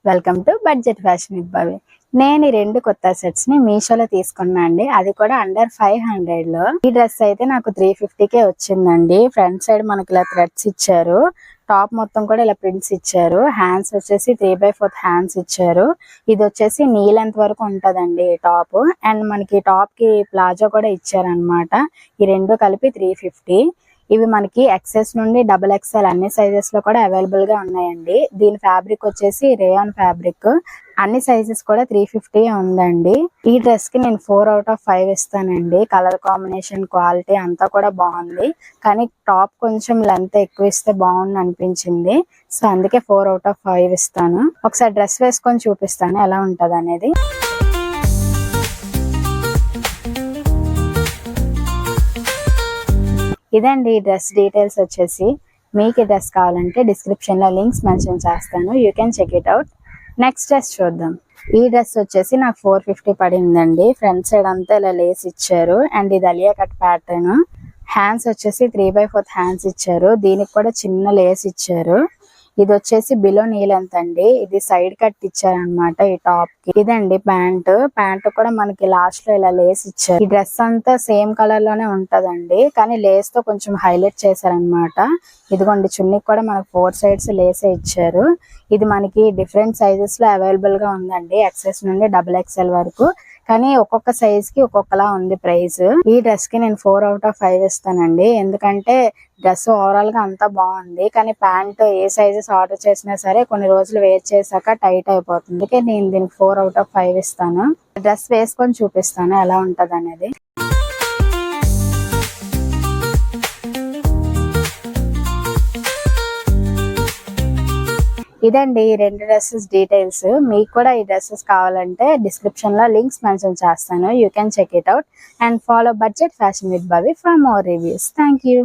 Welcome to budget fashion with Bhavya. నేను ఈ 2 కొత్త సెట్స్ ని మీషోలో తీసుకున్నా అండి. అది కూడా అండర్ 500 లో. ఈ డ్రెస్ అయితే నాకు 350కే వచ్చిందండి. ఫ్రంట్ సైడ్ మనకి ఇలా థ్రెడ్స్ ఇచ్చారు. టాప్ మొత్తం కూడా ఇలా ప్రింట్స్ ఇచ్చారు. హ్యాండ్స్ వచ్చేసి 3/4 హ్యాండ్స్ ఇచ్చారు. ఇది వచ్చేసి నీ లెంత్ వరకు ఉంటదండి టాప్. అండ్ మనకి టాప్ కి ప్లాజో కూడా ఇచ్చారనమాట. ఈ 2 కలిపి 350. ఇవి మనకి ఎక్సెస్ నుండి XXL అన్ని సైజెస్ లో కూడా అవైలబుల్ గా ఉన్నాయండి. దీని ఫ్యాబ్రిక్ వచ్చేసి రేయాన్ ఫ్యాబ్రిక్. అన్ని సైజెస్ కూడా 350 ఉందండి. ఈ డ్రెస్ కి నేను 4/5 ఇస్తానండి. కలర్ కాంబినేషన్, క్వాలిటీ అంతా కూడా బాగుంది. కానీ టాప్ కొంచెం లెంత్ ఎక్కువ ఇస్తే బాగుంది అనిపించింది. సో అందుకే 4/5 ఇస్తాను. ఒకసారి డ్రెస్ వేసుకొని చూపిస్తాను ఎలా ఉంటది అనేది. ఇదండి ఈ డ్రెస్ డీటెయిల్స్ వచ్చేసి. మీకు ఈ డ్రెస్ కావాలంటే డిస్క్రిప్షన్ లో లింక్స్ మెన్షన్ చేస్తాను. You can check it out. Next dress చూద్దాం. ఈ డ్రెస్ వచ్చేసి నాకు 450 పడిందండి. ఫ్రంట్ సైడ్ అంతా ఇలా లేస్ ఇచ్చారు. అండ్ ఇది అలియా కట్ ప్యాటర్న్. హ్యాండ్స్ వచ్చేసి 3/4 హ్యాండ్స్ ఇచ్చారు. దీనికి కూడా చిన్న లేస్ ఇచ్చారు. ఇది వచ్చేసి బిలో నీ లెంత్ అండి. ఇది సైడ్ కట్ ఇచ్చారనమాట ఈ టాప్ కి. ఇదండి ప్యాంట్ కూడా మనకి లాస్ట్ లో ఇలా లేస్ ఇచ్చారు. ఈ డ్రెస్ అంతా సేమ్ కలర్ లోనే ఉంటదండి. కానీ లేస్ తో కొంచెం హైలైట్ చేశారనమాట. ఇదిగోండి చున్నీకి కూడా మనకు 4 సైడ్స్ లేసే ఇచ్చారు. ఇది మనకి డిఫరెంట్ సైజెస్ లో అవైలబుల్ గా ఉందండి. XS నుండి XXL వరకు. కానీ ఒక్కొక్క సైజ్ కి ఒక్కొక్కలా ఉంది ప్రైస్. ఈ డ్రెస్ కి నేను 4/5 ఇస్తానండి. ఎందుకంటే డ్రెస్ ఓవరాల్ గా అంతా బాగుంది. కానీ ప్యాంట్ ఏ సైజెస్ ఆర్డర్ చేసినా సరే కొన్ని రోజులు వేర్ చేసాక టైట్ అయిపోతుంది. నేను దీనికి 4/5 ఇస్తాను. డ్రెస్ వేసుకొని చూపిస్తాను ఎలా ఉంటది అనేది. ఇదండి ఈ 2 డ్రెస్సెస్ డీటెయిల్స్. మీకు కూడా ఈ డ్రెస్సెస్ కావాలంటే డిస్క్రిప్షన్ లో లింక్స్ మెన్షన్ చేస్తాను. You can check it out and follow budget fashion with Bhavya for more reviews. Thank you.